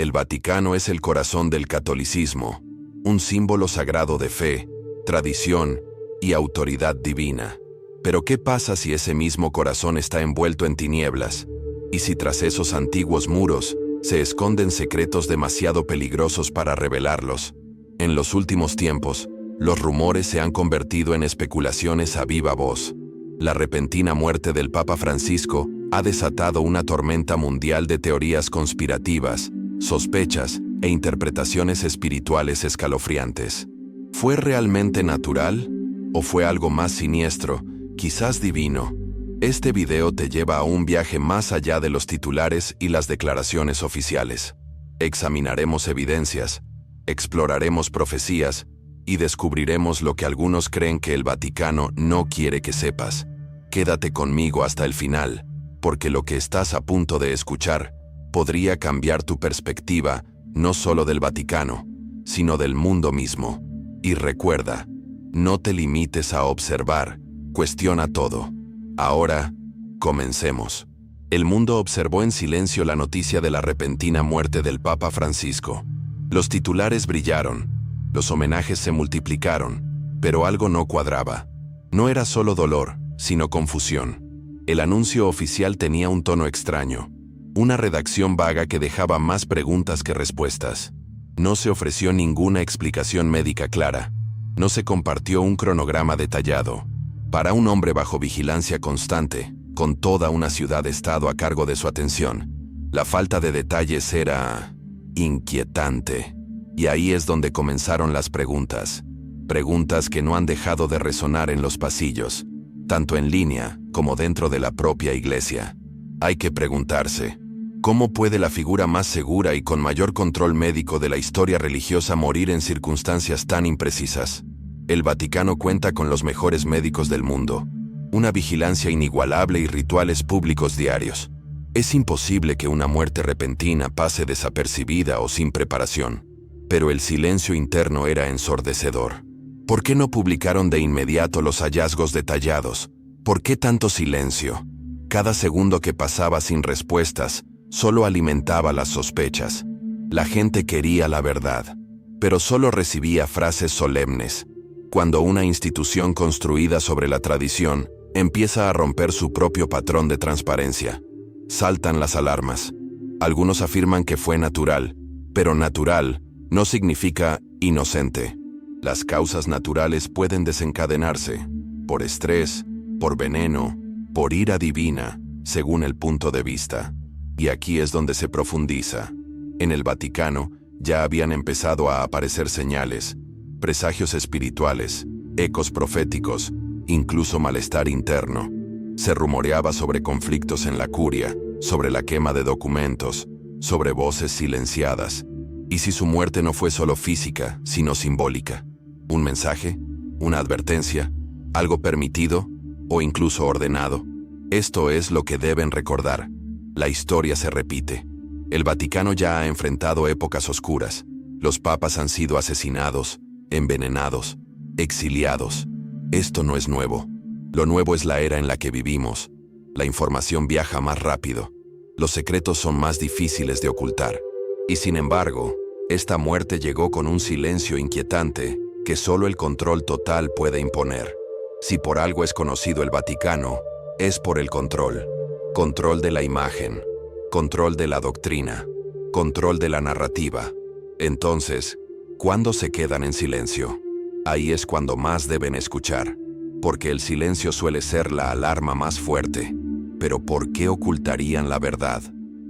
El Vaticano es el corazón del catolicismo, un símbolo sagrado de fe, tradición y autoridad divina. Pero ¿qué pasa si ese mismo corazón está envuelto en tinieblas? ¿Y si tras esos antiguos muros se esconden secretos demasiado peligrosos para revelarlos? En los últimos tiempos, los rumores se han convertido en especulaciones a viva voz. La repentina muerte del Papa Francisco ha desatado una tormenta mundial de teorías conspirativas, sospechas e interpretaciones espirituales escalofriantes. ¿Fue realmente natural? ¿O fue algo más siniestro, quizás divino? Este video te lleva a un viaje más allá de los titulares y las declaraciones oficiales. Examinaremos evidencias, exploraremos profecías y descubriremos lo que algunos creen que el Vaticano no quiere que sepas. Quédate conmigo hasta el final, porque lo que estás a punto de escuchar podría cambiar tu perspectiva, no solo del Vaticano, sino del mundo mismo. Y recuerda, no te limites a observar, cuestiona todo. Ahora, comencemos. El mundo observó en silencio la noticia de la repentina muerte del Papa Francisco. Los titulares brillaron, los homenajes se multiplicaron, pero algo no cuadraba. No era solo dolor, sino confusión. El anuncio oficial tenía un tono extraño, una redacción vaga que dejaba más preguntas que respuestas. No se ofreció ninguna explicación médica clara. No se compartió un cronograma detallado. Para un hombre bajo vigilancia constante, con toda una ciudad-estado a cargo de su atención, la falta de detalles era inquietante. Y ahí es donde comenzaron las preguntas. Preguntas que no han dejado de resonar en los pasillos, tanto en línea como dentro de la propia iglesia. Hay que preguntarse, ¿cómo puede la figura más segura y con mayor control médico de la historia religiosa morir en circunstancias tan imprecisas? El Vaticano cuenta con los mejores médicos del mundo, una vigilancia inigualable y rituales públicos diarios. Es imposible que una muerte repentina pase desapercibida o sin preparación. Pero el silencio interno era ensordecedor. ¿Por qué no publicaron de inmediato los hallazgos detallados? ¿Por qué tanto silencio? Cada segundo que pasaba sin respuestas solo alimentaba las sospechas. La gente quería la verdad, pero solo recibía frases solemnes. Cuando una institución construida sobre la tradición empieza a romper su propio patrón de transparencia, saltan las alarmas. Algunos afirman que fue natural, pero natural no significa inocente. Las causas naturales pueden desencadenarse por estrés, por veneno, por ira divina, según el punto de vista. Y aquí es donde se profundiza. En el Vaticano ya habían empezado a aparecer señales, presagios espirituales, ecos proféticos, incluso malestar interno. Se rumoreaba sobre conflictos en la curia, sobre la quema de documentos, sobre voces silenciadas. ¿Y si su muerte no fue solo física, sino simbólica? ¿Un mensaje? ¿Una advertencia? ¿Algo permitido? ¿O incluso ordenado? Esto es lo que deben recordar. La historia se repite. El Vaticano ya ha enfrentado épocas oscuras. Los papas han sido asesinados, envenenados, exiliados. Esto no es nuevo. Lo nuevo es la era en la que vivimos. La información viaja más rápido. Los secretos son más difíciles de ocultar. Y sin embargo, esta muerte llegó con un silencio inquietante que solo el control total puede imponer. Si por algo es conocido el Vaticano, es por el control. Control de la imagen, control de la doctrina, control de la narrativa. Entonces, ¿cuándo se quedan en silencio? Ahí es cuando más deben escuchar, porque el silencio suele ser la alarma más fuerte. Pero ¿por qué ocultarían la verdad?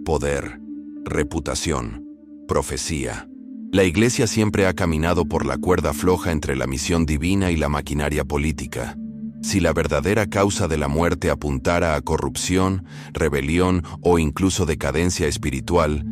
Poder, reputación, profecía. La Iglesia siempre ha caminado por la cuerda floja entre la misión divina y la maquinaria política. Si la verdadera causa de la muerte apuntara a corrupción, rebelión o incluso decadencia espiritual,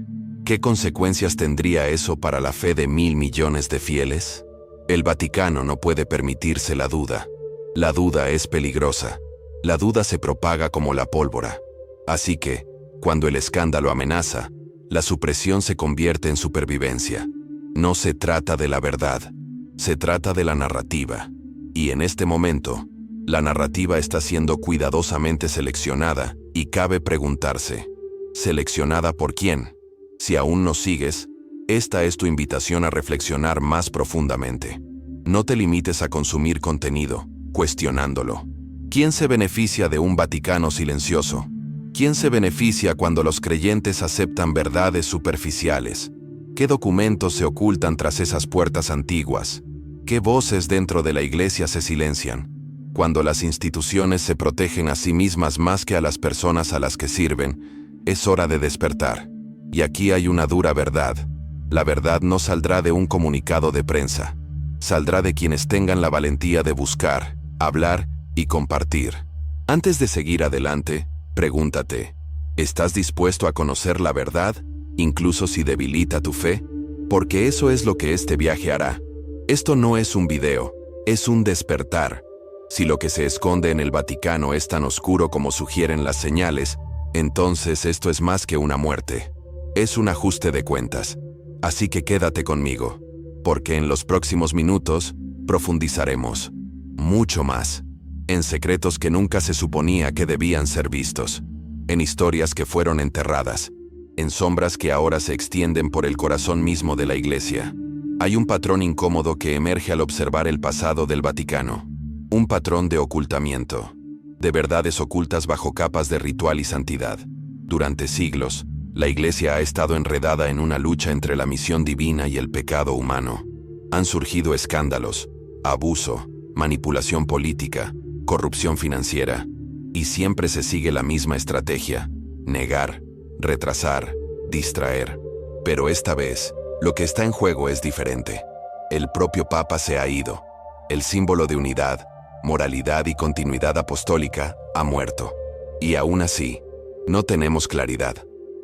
¿qué consecuencias tendría eso para la fe de 1.000 millones de fieles? El Vaticano no puede permitirse la duda. La duda es peligrosa. La duda se propaga como la pólvora. Así que, cuando el escándalo amenaza, la supresión se convierte en supervivencia. No se trata de la verdad, se trata de la narrativa. Y en este momento, la narrativa está siendo cuidadosamente seleccionada y cabe preguntarse, ¿seleccionada por quién? Si aún nos sigues, esta es tu invitación a reflexionar más profundamente. No te limites a consumir contenido, cuestionándolo. ¿Quién se beneficia de un Vaticano silencioso? ¿Quién se beneficia cuando los creyentes aceptan verdades superficiales? ¿Qué documentos se ocultan tras esas puertas antiguas? ¿Qué voces dentro de la Iglesia se silencian? Cuando las instituciones se protegen a sí mismas más que a las personas a las que sirven, es hora de despertar. Y aquí hay una dura verdad. La verdad no saldrá de un comunicado de prensa. Saldrá de quienes tengan la valentía de buscar, hablar y compartir. Antes de seguir adelante, pregúntate, ¿estás dispuesto a conocer la verdad, incluso si debilita tu fe? Porque eso es lo que este viaje hará. Esto no es un video, es un despertar. Si lo que se esconde en el Vaticano es tan oscuro como sugieren las señales, entonces esto es más que una muerte. Es un ajuste de cuentas. Así que quédate conmigo, porque en los próximos minutos profundizaremos mucho más en secretos que nunca se suponía que debían ser vistos, en historias que fueron enterradas, en sombras que ahora se extienden por el corazón mismo de la Iglesia. Hay un patrón incómodo que emerge al observar el pasado del Vaticano. Un patrón de ocultamiento, de verdades ocultas bajo capas de ritual y santidad. Durante siglos, la Iglesia ha estado enredada en una lucha entre la misión divina y el pecado humano. Han surgido escándalos, abuso, manipulación política, corrupción financiera, y siempre se sigue la misma estrategia: negar, retrasar, distraer. Pero esta vez, lo que está en juego es diferente. El propio Papa se ha ido. El símbolo de unidad, moralidad y continuidad apostólica ha muerto. Y aún así, no tenemos claridad,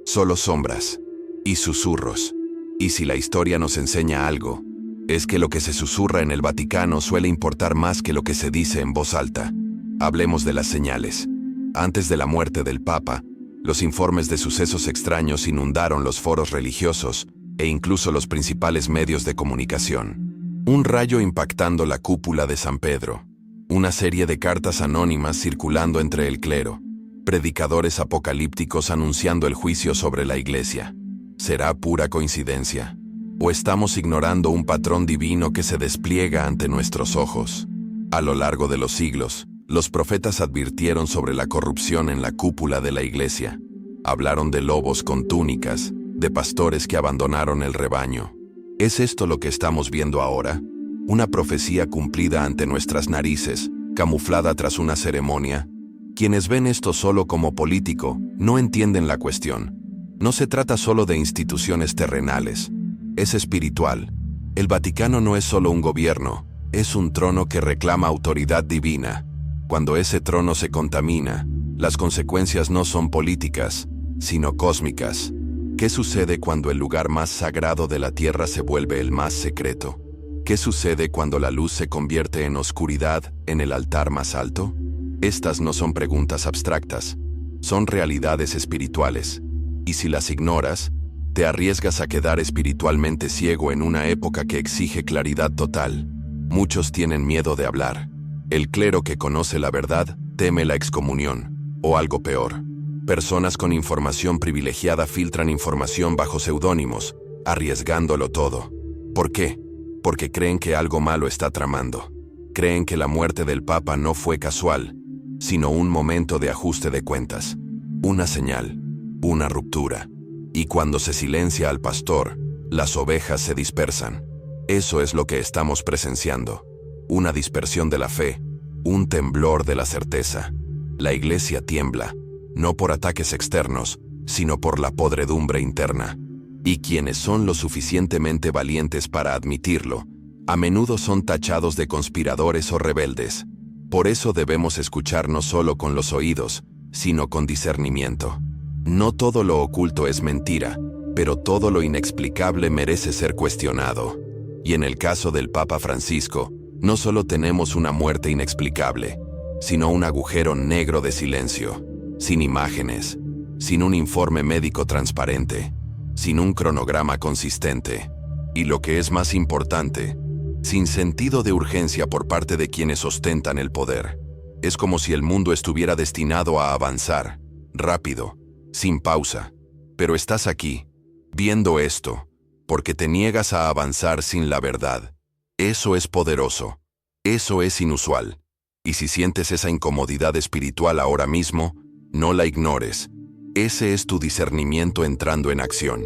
solo sombras y susurros. Y si la historia nos enseña algo, es que lo que se susurra en el Vaticano suele importar más que lo que se dice en voz alta. Hablemos de las señales. Antes de la muerte del Papa, los informes de sucesos extraños inundaron los foros religiosos e incluso los principales medios de comunicación. Un rayo impactando la cúpula de San Pedro. Una serie de cartas anónimas circulando entre el clero. Predicadores apocalípticos anunciando el juicio sobre la Iglesia. ¿Será pura coincidencia? ¿O estamos ignorando un patrón divino que se despliega ante nuestros ojos? A lo largo de los siglos, los profetas advirtieron sobre la corrupción en la cúpula de la Iglesia. Hablaron de lobos con túnicas, de pastores que abandonaron el rebaño. ¿Es esto lo que estamos viendo ahora? Una profecía cumplida ante nuestras narices, camuflada tras una ceremonia. Quienes ven esto solo como político no entienden la cuestión. No se trata solo de instituciones terrenales, es espiritual. El Vaticano no es solo un gobierno, es un trono que reclama autoridad divina. Cuando ese trono se contamina, las consecuencias no son políticas, sino cósmicas. ¿Qué sucede cuando el lugar más sagrado de la tierra se vuelve el más secreto? ¿Qué sucede cuando la luz se convierte en oscuridad en el altar más alto? Estas no son preguntas abstractas, son realidades espirituales. Y si las ignoras, te arriesgas a quedar espiritualmente ciego en una época que exige claridad total. Muchos tienen miedo de hablar. El clero que conoce la verdad teme la excomunión, o algo peor. Personas con información privilegiada filtran información bajo seudónimos, arriesgándolo todo. ¿Por qué? Porque creen que algo malo está tramando. Creen que la muerte del Papa no fue casual, sino un momento de ajuste de cuentas. Una señal, una ruptura. Y cuando se silencia al pastor, las ovejas se dispersan. Eso es lo que estamos presenciando. Una dispersión de la fe, un temblor de la certeza. La Iglesia tiembla, no por ataques externos, sino por la podredumbre interna. Y quienes son lo suficientemente valientes para admitirlo, a menudo son tachados de conspiradores o rebeldes. Por eso debemos escuchar no solo con los oídos, sino con discernimiento. No todo lo oculto es mentira, pero todo lo inexplicable merece ser cuestionado. Y en el caso del Papa Francisco, no solo tenemos una muerte inexplicable, sino un agujero negro de silencio, sin imágenes, sin un informe médico transparente, sin un cronograma consistente, y lo que es más importante, sin sentido de urgencia por parte de quienes ostentan el poder. Es como si el mundo estuviera destinado a avanzar, rápido, sin pausa. Pero estás aquí, Viendo esto, porque te niegas a avanzar sin la verdad. Eso es poderoso. Eso es inusual. Y si sientes esa incomodidad espiritual ahora mismo, no la ignores. Ese es tu discernimiento entrando en acción.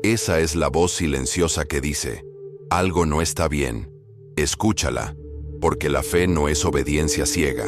Esa es la voz silenciosa que dice, algo no está bien. Escúchala, porque la fe no es obediencia ciega.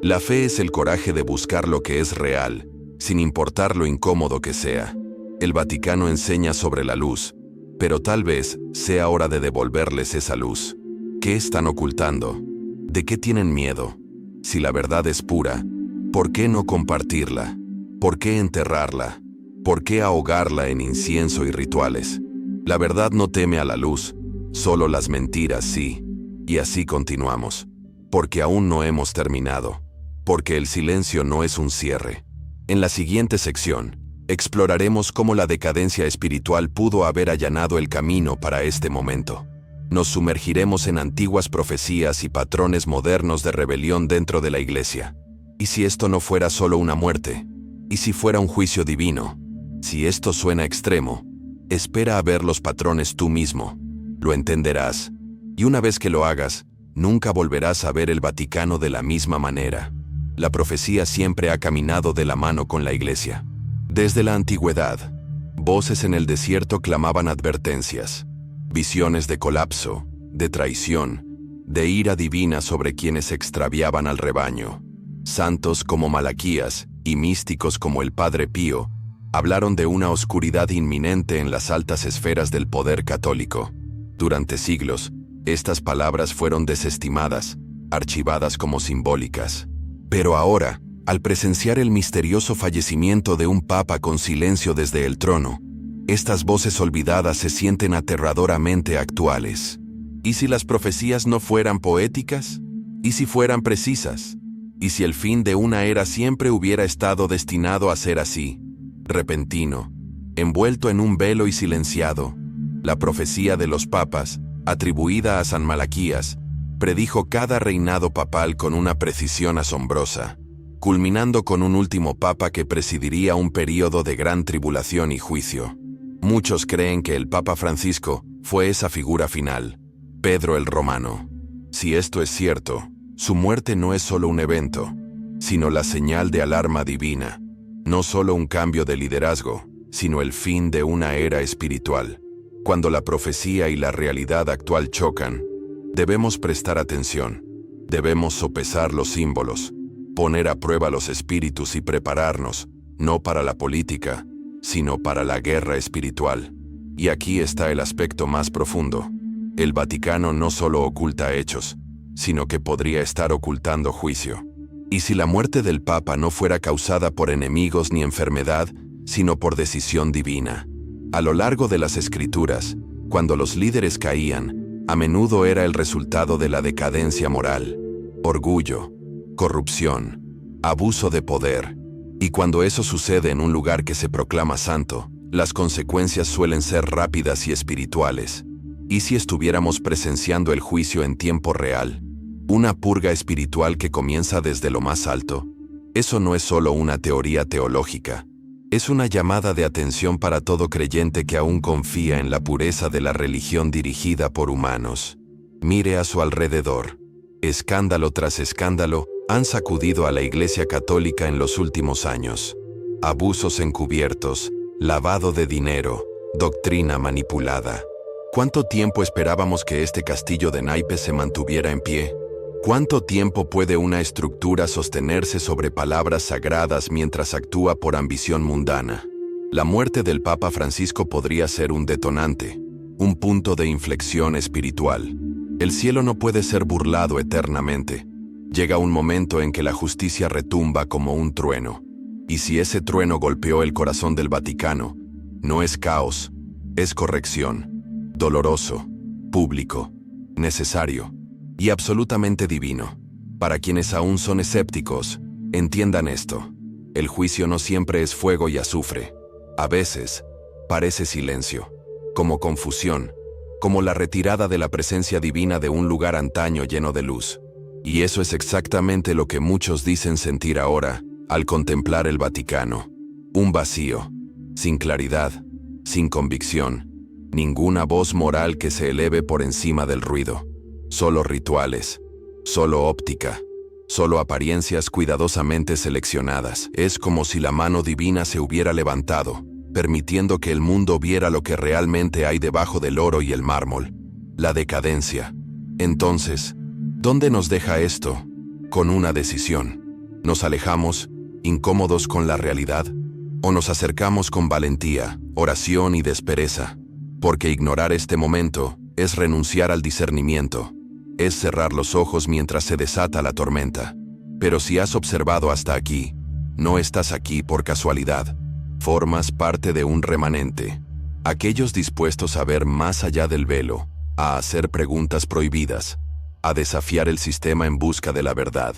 La fe es el coraje de buscar lo que es real, sin importar lo incómodo que sea. El Vaticano enseña sobre la luz, pero tal vez sea hora de devolverles esa luz. ¿Qué están ocultando? ¿De qué tienen miedo? Si la verdad es pura, ¿por qué no compartirla? ¿Por qué enterrarla? ¿Por qué ahogarla en incienso y rituales? La verdad no teme a la luz, solo las mentiras sí. Y así continuamos. Porque aún no hemos terminado. Porque el silencio no es un cierre. En la siguiente sección, exploraremos cómo la decadencia espiritual pudo haber allanado el camino para este momento. Nos sumergiremos en antiguas profecías y patrones modernos de rebelión dentro de la Iglesia. ¿Y si esto no fuera solo una muerte? ¿Y si fuera un juicio divino? Si esto suena extremo, espera a ver los patrones tú mismo. Lo entenderás. Y una vez que lo hagas, nunca volverás a ver el Vaticano de la misma manera. La profecía siempre ha caminado de la mano con la Iglesia. Desde la antigüedad, voces en el desierto clamaban advertencias, visiones de colapso, de traición, de ira divina sobre quienes extraviaban al rebaño. Santos como Malaquías y místicos como el Padre Pío hablaron de una oscuridad inminente en las altas esferas del poder católico. Durante siglos, estas palabras fueron desestimadas, archivadas como simbólicas. Pero ahora, al presenciar el misterioso fallecimiento de un papa con silencio desde el trono, estas voces olvidadas se sienten aterradoramente actuales. ¿Y si las profecías no fueran poéticas? ¿Y si fueran precisas? ¿Y si el fin de una era siempre hubiera estado destinado a ser así? Repentino, envuelto en un velo y silenciado, la profecía de los papas, atribuida a San Malaquías, predijo cada reinado papal con una precisión asombrosa, culminando con un último papa que presidiría un período de gran tribulación y juicio. Muchos creen que el Papa Francisco fue esa figura final, Pedro el Romano. Si esto es cierto, su muerte no es solo un evento, sino la señal de alarma divina, no solo un cambio de liderazgo, sino el fin de una era espiritual. Cuando la profecía y la realidad actual chocan, debemos prestar atención, debemos sopesar los símbolos, poner a prueba los espíritus y prepararnos, no para la política, sino para la guerra espiritual. Y aquí está el aspecto más profundo. El Vaticano no solo oculta hechos, sino que podría estar ocultando juicio. ¿Y si la muerte del Papa no fuera causada por enemigos ni enfermedad, sino por decisión divina? A lo largo de las Escrituras, cuando los líderes caían, a menudo era el resultado de la decadencia moral, orgullo, corrupción, abuso de poder. Y cuando eso sucede en un lugar que se proclama santo, las consecuencias suelen ser rápidas y espirituales. ¿Y si estuviéramos presenciando el juicio en tiempo real? Una purga espiritual que comienza desde lo más alto. Eso no es solo una teoría teológica. Es una llamada de atención para todo creyente que aún confía en la pureza de la religión dirigida por humanos. Mire a su alrededor. Escándalo tras escándalo han sacudido a la Iglesia Católica en los últimos años. Abusos encubiertos, lavado de dinero, doctrina manipulada. ¿Cuánto tiempo esperábamos que este castillo de naipes se mantuviera en pie? ¿Cuánto tiempo puede una estructura sostenerse sobre palabras sagradas mientras actúa por ambición mundana? La muerte del Papa Francisco podría ser un detonante, un punto de inflexión espiritual. El cielo no puede ser burlado eternamente. Llega un momento en que la justicia retumba como un trueno. Y si ese trueno golpeó el corazón del Vaticano, no es caos, es corrección. Doloroso, público, necesario y absolutamente divino. Para quienes aún son escépticos, entiendan esto. El juicio no siempre es fuego y azufre. A veces, parece silencio, como confusión, como la retirada de la presencia divina de un lugar antaño lleno de luz. Y eso es exactamente lo que muchos dicen sentir ahora, al contemplar el Vaticano. Un vacío, sin claridad, sin convicción, ninguna voz moral que se eleve por encima del ruido. Solo rituales, solo óptica, solo apariencias cuidadosamente seleccionadas. Es como si la mano divina se hubiera levantado, permitiendo que el mundo viera lo que realmente hay debajo del oro y el mármol, la decadencia. Entonces, ¿dónde nos deja esto? Con una decisión. ¿Nos alejamos, incómodos con la realidad? ¿O nos acercamos con valentía, oración y despereza? Porque ignorar este momento es renunciar al discernimiento, es cerrar los ojos mientras se desata la tormenta. Pero si has observado hasta aquí, no estás aquí por casualidad. Formas parte de un remanente. Aquellos dispuestos a ver más allá del velo, a hacer preguntas prohibidas, a desafiar el sistema en busca de la verdad.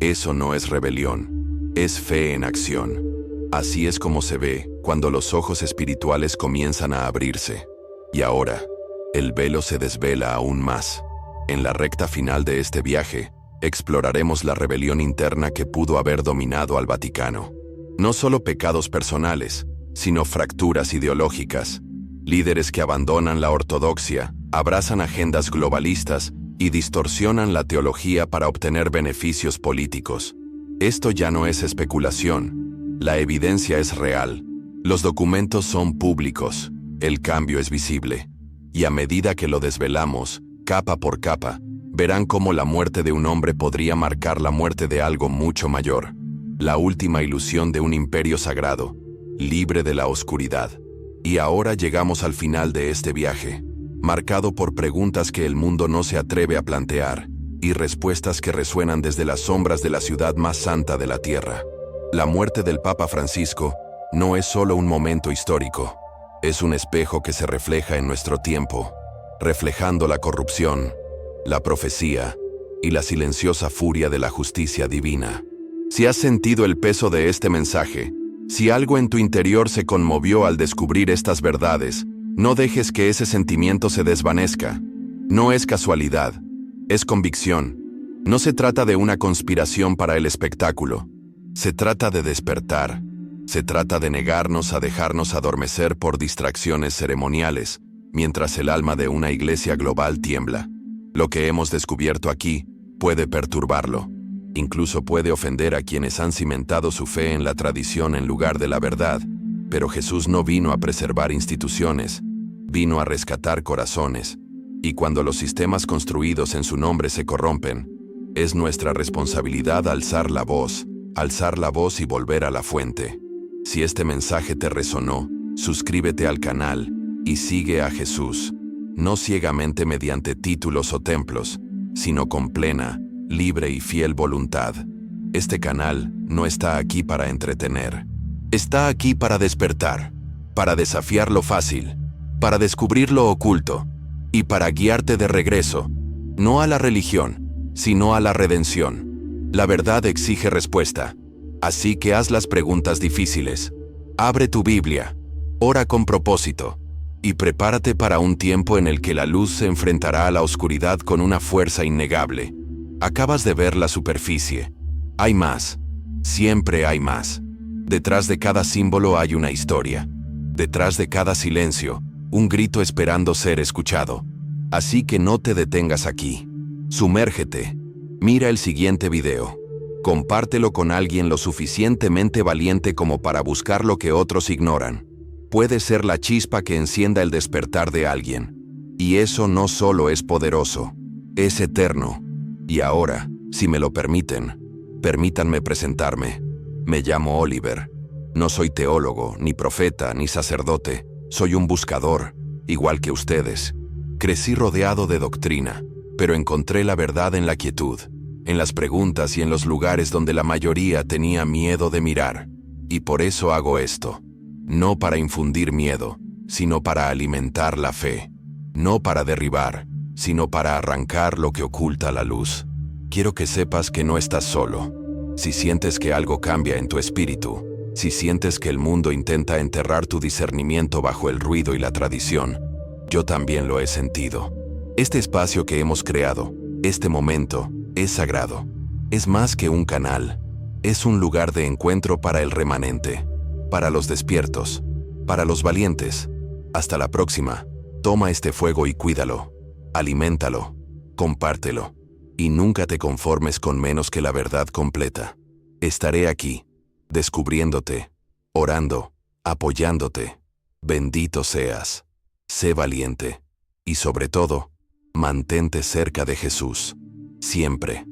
Eso no es rebelión, es fe en acción. Así es como se ve cuando los ojos espirituales comienzan a abrirse. Y ahora, el velo se desvela aún más. En la recta final de este viaje, exploraremos la rebelión interna que pudo haber dominado al Vaticano. No solo pecados personales, sino fracturas ideológicas, líderes que abandonan la ortodoxia, abrazan agendas globalistas y distorsionan la teología para obtener beneficios políticos. Esto ya no es especulación, la evidencia es real, los documentos son públicos, el cambio es visible, y a medida que lo desvelamos, capa por capa, verán cómo la muerte de un hombre podría marcar la muerte de algo mucho mayor. La última ilusión de un imperio sagrado, libre de la oscuridad. Y ahora llegamos al final de este viaje, marcado por preguntas que el mundo no se atreve a plantear, y respuestas que resuenan desde las sombras de la ciudad más santa de la tierra. La muerte del Papa Francisco no es solo un momento histórico, es un espejo que se refleja en nuestro tiempo, reflejando la corrupción, la profecía y la silenciosa furia de la justicia divina. Si has sentido el peso de este mensaje, si algo en tu interior se conmovió al descubrir estas verdades, no dejes que ese sentimiento se desvanezca. No es casualidad, es convicción. No se trata de una conspiración para el espectáculo. Se trata de despertar. Se trata de negarnos a dejarnos adormecer por distracciones ceremoniales, mientras el alma de una iglesia global tiembla. Lo que hemos descubierto aquí puede perturbarlo. Incluso puede ofender a quienes han cimentado su fe en la tradición en lugar de la verdad. Pero Jesús no vino a preservar instituciones, vino a rescatar corazones. Y cuando los sistemas construidos en su nombre se corrompen, es nuestra responsabilidad alzar la voz y volver a la fuente. Si este mensaje te resonó, suscríbete al canal y sigue a Jesús, no ciegamente mediante títulos o templos, sino con plena, libre y fiel voluntad. Este canal no está aquí para entretener. Está aquí para despertar, para desafiar lo fácil, para descubrir lo oculto y para guiarte de regreso, no a la religión, sino a la redención. La verdad exige respuesta, así que haz las preguntas difíciles. Abre tu Biblia, ora con propósito y prepárate para un tiempo en el que la luz se enfrentará a la oscuridad con una fuerza innegable. Acabas de ver la superficie. Hay más. Siempre hay más. Detrás de cada símbolo hay una historia. Detrás de cada silencio, un grito esperando ser escuchado. Así que no te detengas aquí. Sumérgete. Mira el siguiente video. Compártelo con alguien lo suficientemente valiente como para buscar lo que otros ignoran. Puede ser la chispa que encienda el despertar de alguien. Y eso no solo es poderoso, es eterno. Y ahora, si me lo permiten, permítanme presentarme. Me llamo Oliver. No soy teólogo, ni profeta, ni sacerdote. Soy un buscador, igual que ustedes. Crecí rodeado de doctrina, pero encontré la verdad en la quietud, en las preguntas y en los lugares donde la mayoría tenía miedo de mirar. Y por eso hago esto. No para infundir miedo, sino para alimentar la fe. No para derribar, sino para arrancar lo que oculta la luz. Quiero que sepas que no estás solo. Si sientes que algo cambia en tu espíritu, si sientes que el mundo intenta enterrar tu discernimiento bajo el ruido y la tradición, yo también lo he sentido. Este espacio que hemos creado, este momento, es sagrado. Es más que un canal. Es un lugar de encuentro para el remanente, para los despiertos, para los valientes, Hasta la próxima. Toma este fuego y cuídalo. Aliméntalo. Compártelo. Y nunca te conformes con menos que la verdad completa. Estaré aquí, descubriéndote, orando, apoyándote. Bendito seas. Sé valiente. Y sobre todo, mantente cerca de Jesús. Siempre.